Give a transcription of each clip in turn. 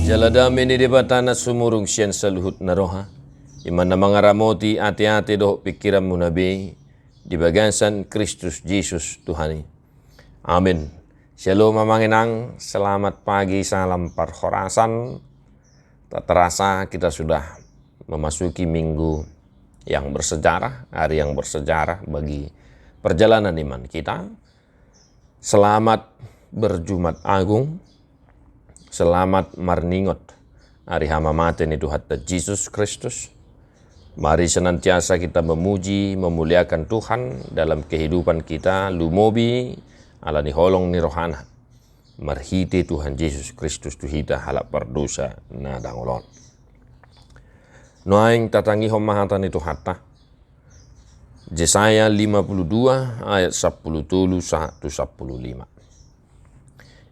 Jalada meni debatana sumurung sian saluhut naroha, imana mangaramoti ati-ati doh pikiran munabi, di bagansan Kristus Yesus Tuhani. Amin. Shalom mamanginang, selamat pagi, salam perhorasan. Tak terasa kita sudah memasuki minggu yang bersejarah, hari yang bersejarah bagi perjalanan iman kita. Selamat berjumat agung. Selamat marningot hari hama maten itu hatta Yesus Kristus. Mari senantiasa kita memuji, memuliakan Tuhan dalam kehidupan kita. Lumobi ala ni holong ni rohana. Marhite Tuhan Yesus Kristus tuhita halap berdosa na dangolon. Noaing tatangi homahatan itu hatta. Yesaya 52 ayat 10 1-15.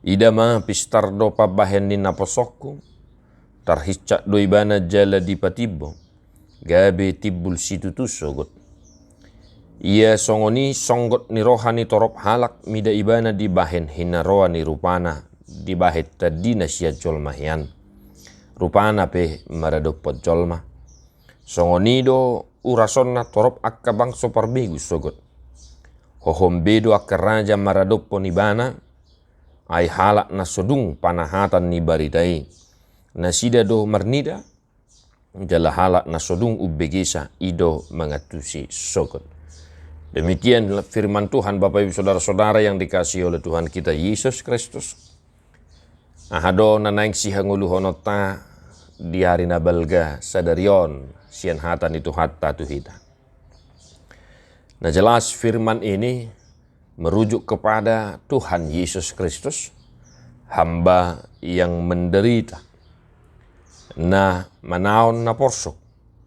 Idama pistardo pabahen ni naposokku, tarhicak doibana jala di patibo, gabe tibul situ tusogot. Ia songoni songgot ni rohani torop halak mida ibana di bahen hinaroa ni rupana di bahet tadina sia jolmahian. Rupana pe maradopot jolma. Songoni do urasonna torop akka bangso parbegu sogot. Hohom bedo akka raja maradopo ni bana. Ai halak na sodung panahatan ni baritai. Nasida do marnida, jala halak na sodung ubegesa ido mengatusi sogot. Demikian firman Tuhan Bapak Ibu Saudara-saudara yang dikasihi oleh Tuhan kita Yesus Kristus. Ahado nanaing sihangulu honota di hari nabalga sadarion sian hatan itu hatta tuhita. Nah jelas firman ini merujuk kepada Tuhan Yesus Kristus, hamba yang menderita. Na manaon na porsok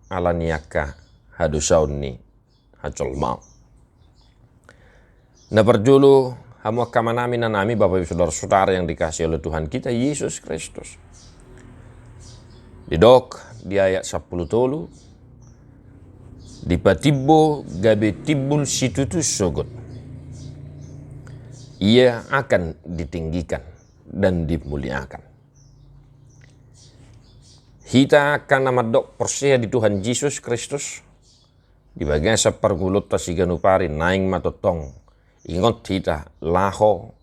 ala niaka hadusaun ni hacol mau. Na perjulu hamu kamanami nanami Bapak Ibu Saudara-saudara yang dikasihi oleh Tuhan kita Yesus Kristus. Didok di ayat 10 tolu, di patibo gabe tibul situtus sogot. Ia akan ditinggikan dan dimuliakan. Hita akan namadok persia di Tuhan Yesus Kristus. Di bagian sepergulut tasiganupari naing matotong. Ingot hita laho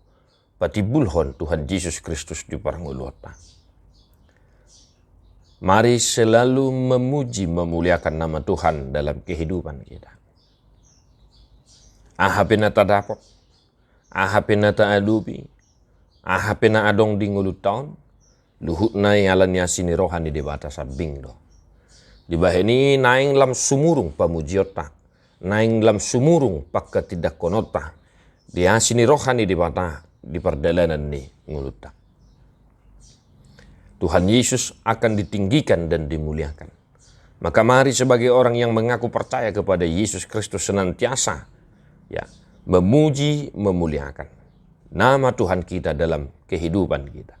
patibulhon Tuhan Yesus Kristus di parangulota. Mari selalu memuji memuliakan nama Tuhan dalam kehidupan kita. Ahapina tadapot. Ahapina ta'alubi, ahapina adong di ngulut taon, luhut nai alan yasini rohani di batas sabing do. Di baheni naing lam sumurung pamujiota, naing lam sumurung pakka tidak konota, di yasini rohani di bata di perdalanan ni ngulut ta. Tuhan Yesus akan ditinggikan dan dimuliakan. Maka mari sebagai orang yang mengaku percaya kepada Yesus Kristus senantiasa, ya, memuji, memuliakan nama Tuhan kita dalam kehidupan kita.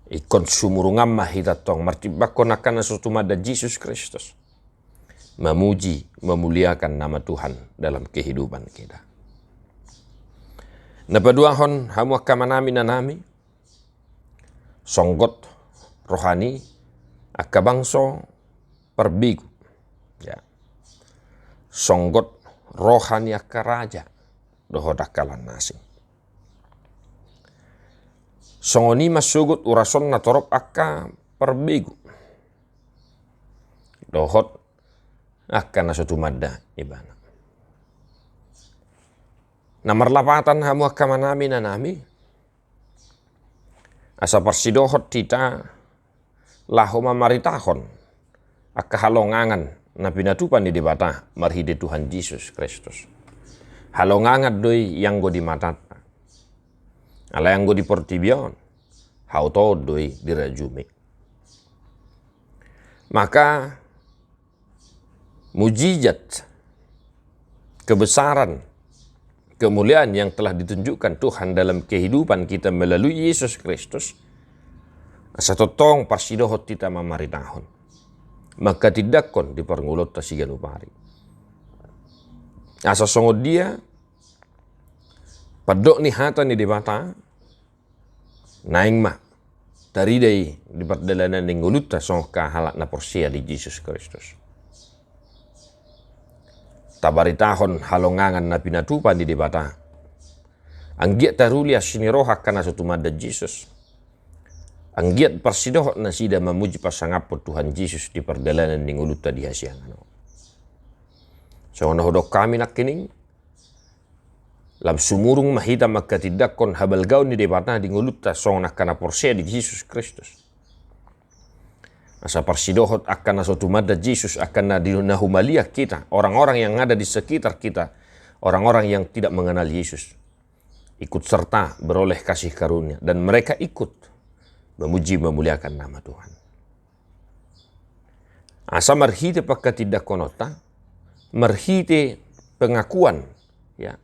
Ikon sumurungam mahita tong martibakon akan nasutuma da Yesus Kristus. memuji, memuliakan nama Tuhan dalam kehidupan kita. Napaduahon hamu akamanami nanami, songgot rohani akabangso perbigu, ya. Songgot rohani akaraja dohodakalan nasi. Songoni masugut urason natorop akka perbigu. Dohot akan nasutumada ibana. Namarlapatan hamu akamanami nanami. Asa persidohot tita lahoma maritahon akka halongangan na pinatupan di debata marhide Tuhan Yesus Kristus. Halongangan doi yang go di matata. Ala yang go di portibion. Hauto doi dirajumi. Maka mujizat, kebesaran, kemuliaan yang telah ditunjukkan Tuhan dalam kehidupan kita melalui Yesus Kristus, satotong parsidohot kita mamaritahon, maka tidak kon diperngulot tasigan upari. Asa songod dia, padok ni hata ni dibata, naing ma, taridai di perdalanan ni nguluta song kahalak na porsia di Yesus Kristus. Tabaritahon halongangan na pinatupan di debata. Anggiat tarulia sinirohak kana sutumada Jesus. Anggiat persidohot na sida memuji pasangapot Tuhan Yesus di perjalanan ning uluta di hasiangan. So nahodok kami nakining lam sumurung mahita makatidakon habal gaun ni debata di uluta song nakana porsia di Yesus Kristus. Asa persidohot akan nasotumada Yesus akan nahumalia kita, orang-orang yang ada di sekitar kita, orang-orang yang tidak mengenal Yesus, ikut serta beroleh kasih karunia dan mereka ikut memuji memuliakan nama Tuhan. Asa marhite pakka tidak konota, marhite pengakuan, ya,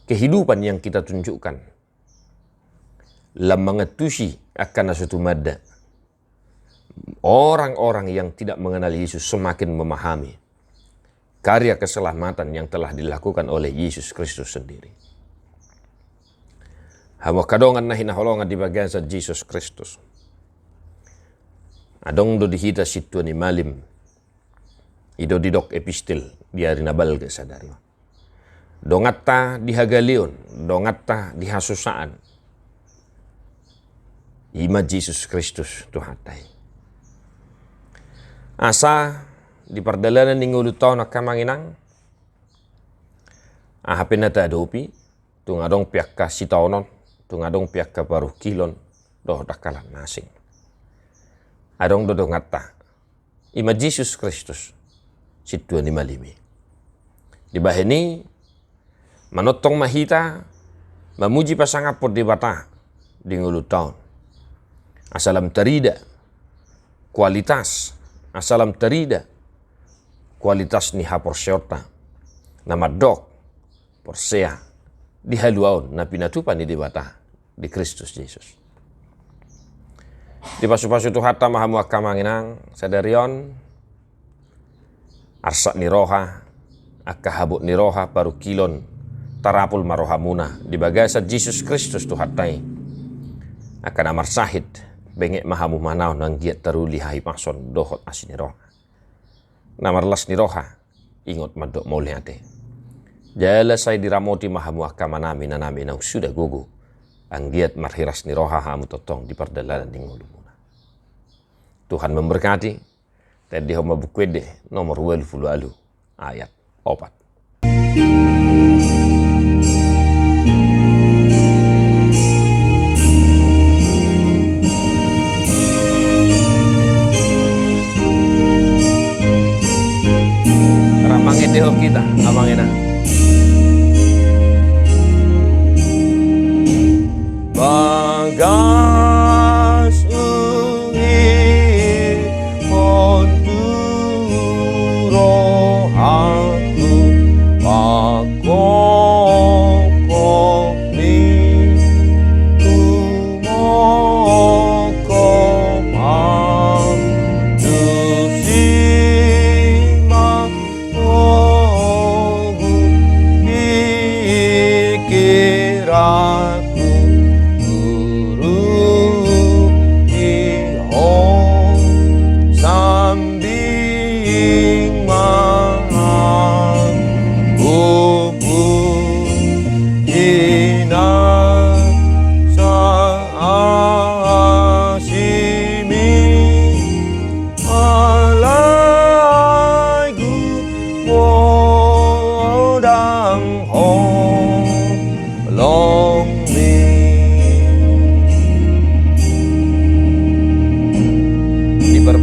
kehidupan yang kita tunjukkan, lam mengetusi akan nasotumada. Orang-orang yang tidak mengenal Yesus semakin memahami karya keselamatan yang telah dilakukan oleh Yesus Kristus sendiri. Hawa kadongan na hinaholongan di bagian sa Jesus Kristus. Adong do dihita situ ni malim. Ido didok epistil diari nabal ke sadari. Dongatta dihagalion, dongatta dihasusaan. Ima Jesus Kristus Tuhatai. Asa di perdalanan ning ulutaw na kamanginang ahapin na tadopi tungadong piak ka sitaunon tungadong piak ka paruh kilon doh dakalan nasing adong dodongata ima Jesus Kristus situ ni malimi di baheni manotong mahita memuji pasangapot di bata di ulutaw asalam terida kualitas asalam terida kualitas ni haporsyota na madok porsea di haluaon na pinatupan ni debata di Kristus Yesus. Di pasu-pasu tuhata mahamu akamanginang sadarion arsak ni roha akahabut ni roha paru kilon tarapul marohamuna di bagasa Jesus Kristus tuhatai akan amar sahid bengek mahamu manaw nang giat taruli hai pason dohot asin ni roha. Namarlas ni roha ingot madok mauliate. Jala say diramoti mahamu akamanami nanami nang sudah gugu. Ang giat marhiras ni roha hamu totong di perdalanan ning ulumuna. Tuhan memberkati. Tadi homa bukwede nomor 20 ayat 4. Deho kita, amangin na. Bagas ungi konturo aku pakokok ni tumokok am tusi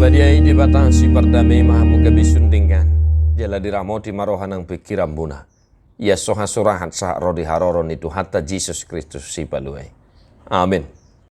Badiai di batang si pardame mahamu kabisundingkan. Jala diramoti marohan ang pikiran buna. Ya soha surahan sa rodi haroron itu hatta Jesus Kristus si paluai. Amin.